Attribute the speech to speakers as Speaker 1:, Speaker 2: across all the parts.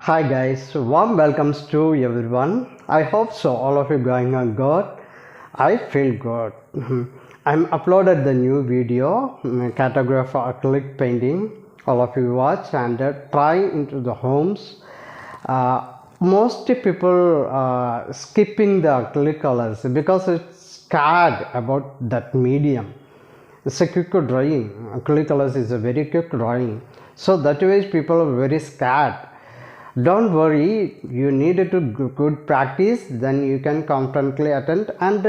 Speaker 1: Hi guys, warm welcomes to everyone. I hope so all of you going on good. I feel good. I'm uploaded the new video category for acrylic painting. All of you watch and try into the homes. Most people skipping the acrylic colors because it's scared about that medium. It's a quick drying. Acrylic colors is a very quick drying. So that way people are very scared. Don't worry, you need to good practice, then you can confidently attempt and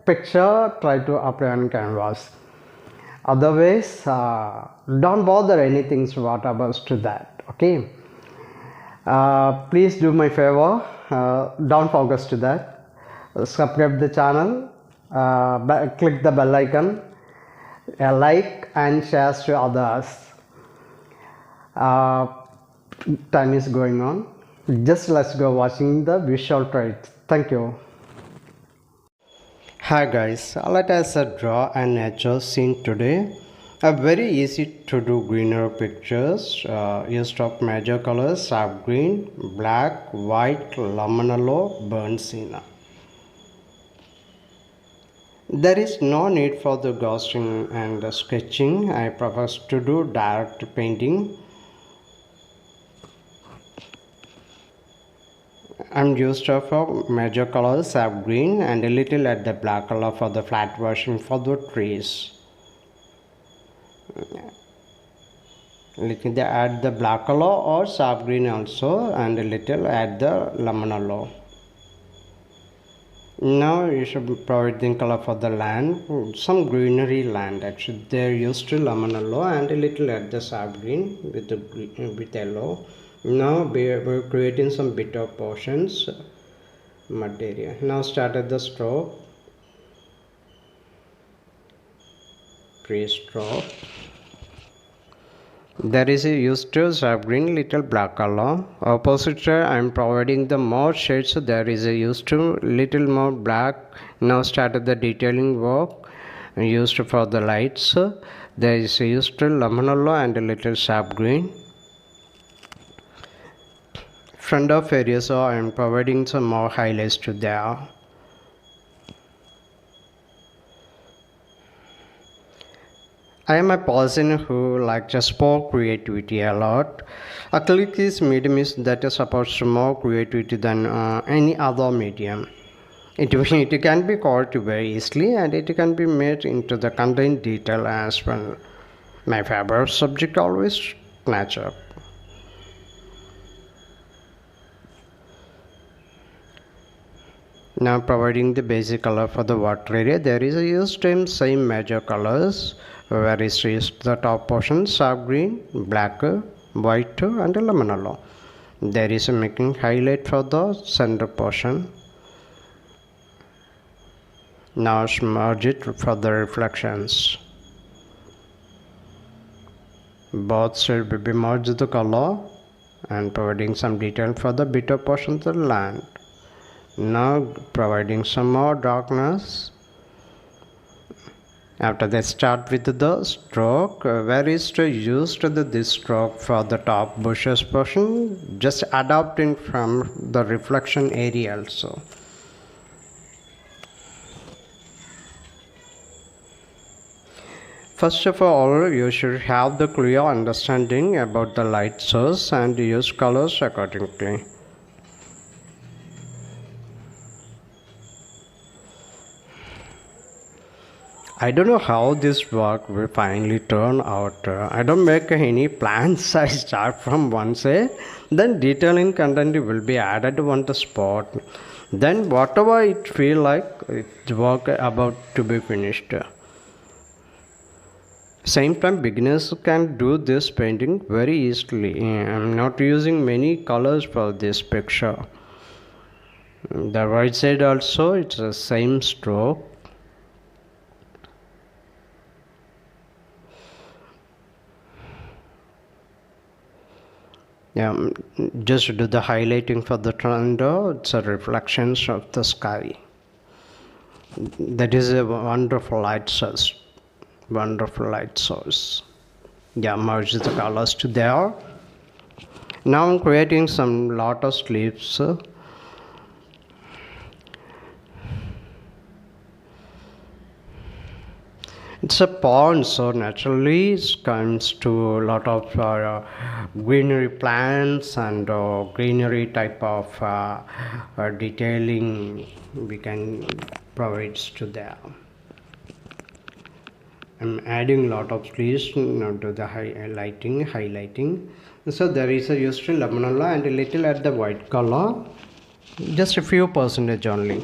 Speaker 1: picture try to apply on canvas. Otherwise, don't bother anything what about to that. Okay. Please do my favor. Don't focus to that. Subscribe the channel. Click the bell icon. Like and share to others. Time is going on. Just let's go watching the visual traits. Thank you. Hi guys, let us draw a nature scene today. A very easy to do greener pictures. Used of major colors are green, black, white, lemon yellow, burnt sienna. There is no need for the ghosting and the sketching. I prefer to do direct painting. I'm used for major colors of green and a little at the black color for the flat version for the trees. Little add the black color or soft green also and a little add the lemon yellow. Now you should be providing color for the land, some greenery land actually. They're used to lemon yellow and a little add the soft green with the with yellow. Now we're creating some bit of portions mud area. Now start at the stroke, pre-stroke. There is a used to soft green little black color. Opposite I am providing the more shades, so there is a used to little more black. Now start at the detailing work used for the lights. There is a used to lemon yellow and a little soft green. Front of area, so I am providing some more highlights to there. I am a person who likes to sport creativity a lot. Acrylic is medium is that supports more creativity than any other medium. It can be colored very easily and it can be made into the content detail as well. My favorite subject always nature. Now providing the basic color for the water area. There is a used same major colors where is used the top portion soft green, black, white and lemon yellow. There is a making highlight for the center portion. Now smudge it for the reflections. Both should be merged the color and providing some detail for the bitter portion of the land. Now providing some more darkness. After that start with the stroke. Where is to use this stroke for the top bushes portion, just adapting from the reflection area also. First of all, you should have the clear understanding about the light source and use colors accordingly. I don't know how this work will finally turn out. I don't make any plans. I start from one side, then detailing content will be added on the spot. Then whatever it feel like, it's work about to be finished. Same time, beginners can do this painting very easily. I'm not using many colors for this picture. The right side also, it's the same stroke. Yeah, just do the highlighting for the trend. It's a reflections of the sky. That is a wonderful light source. Wonderful light source. Yeah, merge the colors to there. Now I'm creating some lotus leaves. It's a pond, so naturally it comes to a lot of greenery plants and greenery type of detailing we can provide to there. I'm adding lot of leaves to the highlighting. So there is a used lemonella and a little at the white color, just a few percentage only.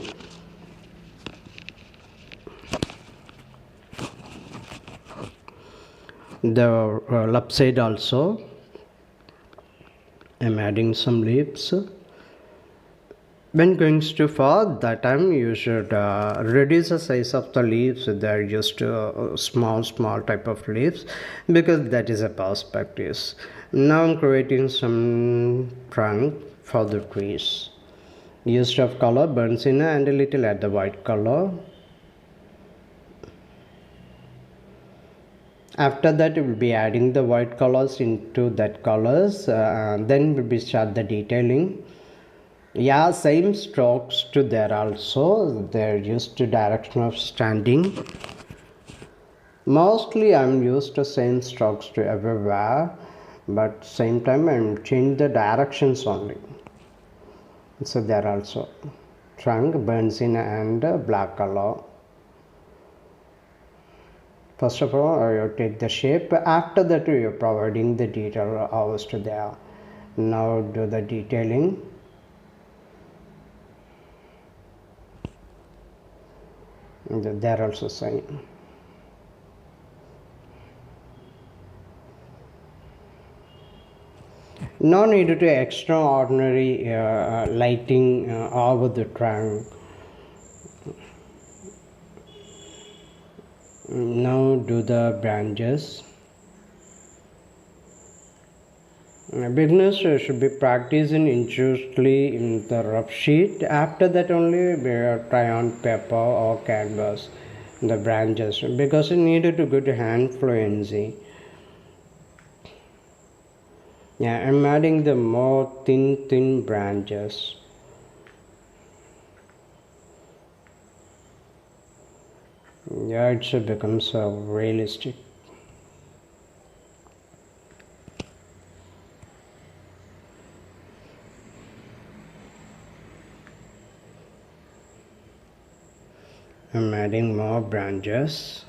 Speaker 1: The left side also I'm adding some leaves. When going too far, that time you should reduce the size of the leaves. They're just small type of leaves, because that is a perspective. Now I'm creating some trunk for the trees. Used of color burns in and a little at the white color. After that, we will be adding the white colors into that colors. Then we'll be start the detailing. Yeah, same strokes to there also. They're used to direction of standing. Mostly I'm used to same strokes to everywhere, but same time I'm change the directions only. So there also trunk burns in and black color. First of all, you take the shape. After that, you're providing the detail hours to there. Now do the detailing. There also same. No need to extraordinary lighting over the trunk. Now do the branches. Beginners should be practicing intuitively in the rough sheet. After that only try on paper or canvas the branches, because it needed a good hand fluency. Yeah, I'm adding the more thin branches. Yeah, it becomes realistic. I'm adding more branches.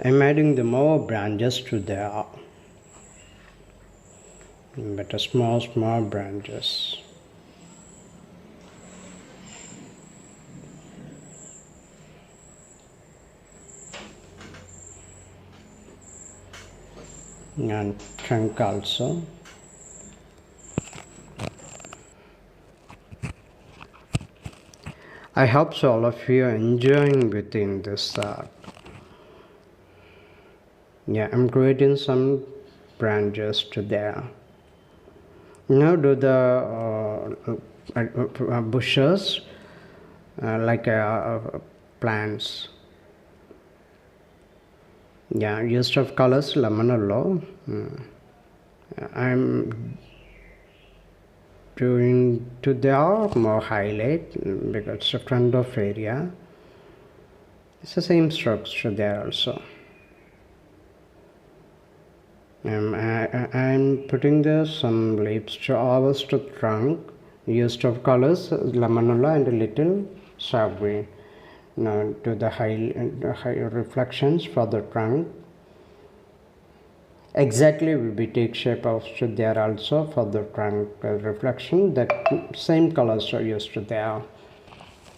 Speaker 1: I'm adding the more branches to there, but small branches. And trunk also. I hope so all of you are enjoying within this yeah, I'm creating some branches to there. Now do the bushes like plants. Yeah, used of colors lemon yellow. I'm doing to there more highlight because it's a front of area. It's the same structure there also. I'm putting there some leaves to hours to trunk. Used of colors lemon and a little sharp green. Now to the high reflections for the trunk. Exactly will be take shape of there also for the trunk reflection. That same colors are used to there.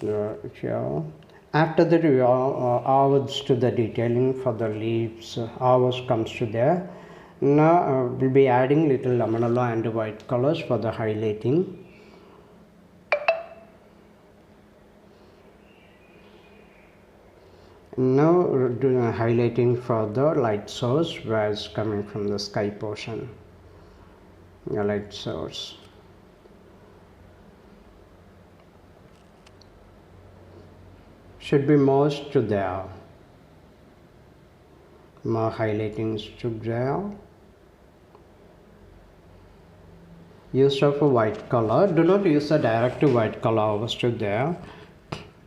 Speaker 1: Here. After that, we hours to the detailing for the leaves. Hours comes to there. Now we'll be adding little lemon yellow and white colors for the highlighting. Now doing highlighting for the light source where it's coming from the sky portion. The light source. should be most to there, more highlighting to there. Use of a white color. Do not use a direct white color over to there.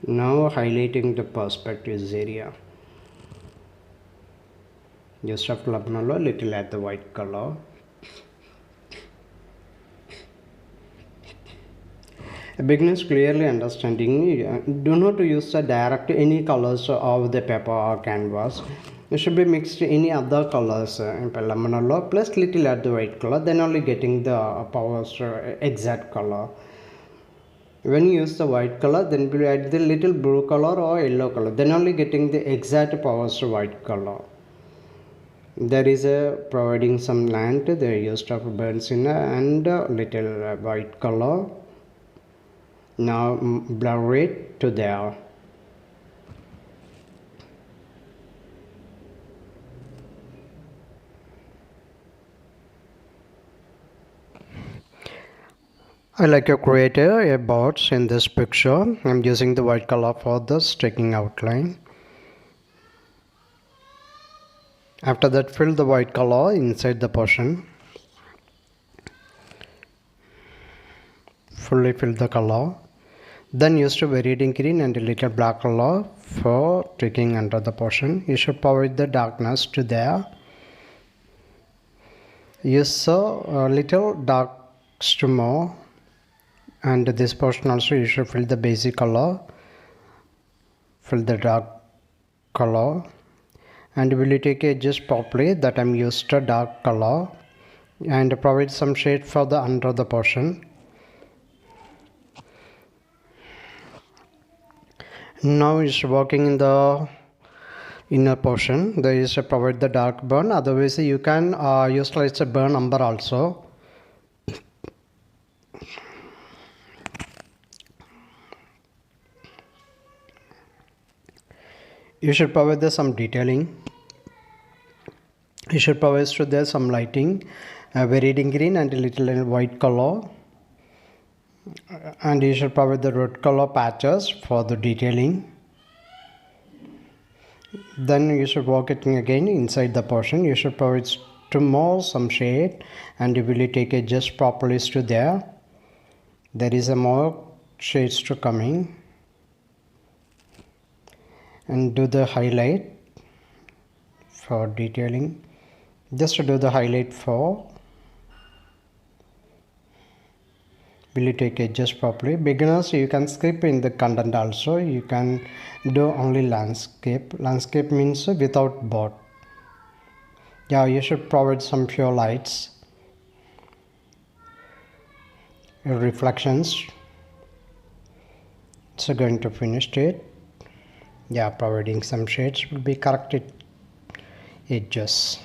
Speaker 1: Now highlighting the perspective area. Use of labnolo little at the white color. A beginner clearly understanding. Do not use the direct any colors of the paper or canvas. It should be mixed any other colors plus little at the white color, then only getting the powers exact color. When you use the white color, then we add the little blue color or yellow color, then only getting the exact powers white color. There is a providing some land, they used of burns in and little white color. Now blur it to there. I like to create a box in this picture. I'm using the white color for the sticking outline. After that, fill the white color inside the portion. Fully fill the color. Then use the varied green and a little black color for sticking under the portion. You should provide the darkness to there. Use a little dark more. And this portion also you should fill the basic color, fill the dark color, and will take a just properly that I'm used to dark color and provide some shade for the under the portion. Now is working in the inner portion. There is a provide the dark burn. Otherwise you can use like a burn umber also. You should provide there some detailing. You should provide there some lighting, varied green and a little white color. And you should provide the red color patches for the detailing. Then you should work it again inside the portion. You should provide to more some shade and you will take it just properly to there. There is a more shades to coming. And do the highlight for detailing. Just to do the highlight for. Will you take it just properly? Beginners, you can skip in the content also. You can do only landscape. Landscape means without board. Yeah, you should provide some pure lights, reflections. So going to finish it. Yeah, providing some shades will be corrected edges.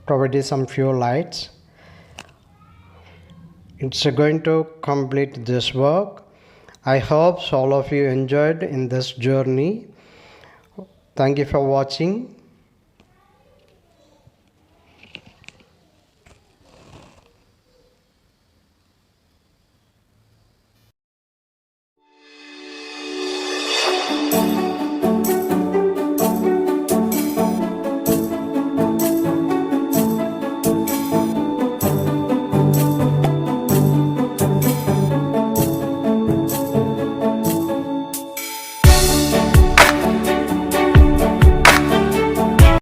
Speaker 1: Provided some few lights. It's going to complete this work. I hope all of you enjoyed in this journey. Thank you for watching.